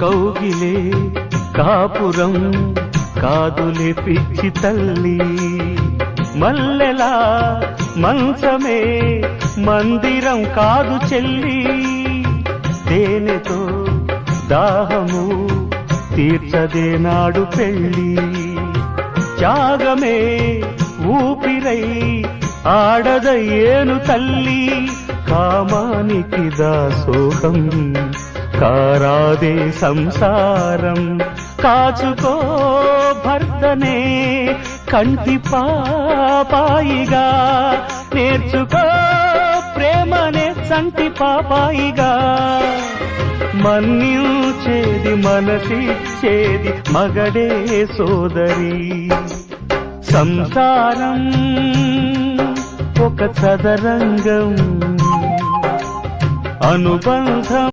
కౌగిలే కాపురం కాదులే పిచ్చి తల్లి, మల్లెలా మంచమే మందిరం కాదు చెల్లి, తేనెతో దాహము తీర్చదే నాడు పెళ్ళి, త్యాగమే ఊపిరై ఆడదయ్యేను తల్లి, కామానికి దాసోహం కారాదే సంసారం, కాచుకో భర్తనే కంటి పాపాయిగా, నేర్చుకో ప్రేమనే సంటి పాపాయిగా, మన్నించేది మనసిచ్చేది మగడే సోదరి, సంసారం ఒక చదరంగం అనుబంధం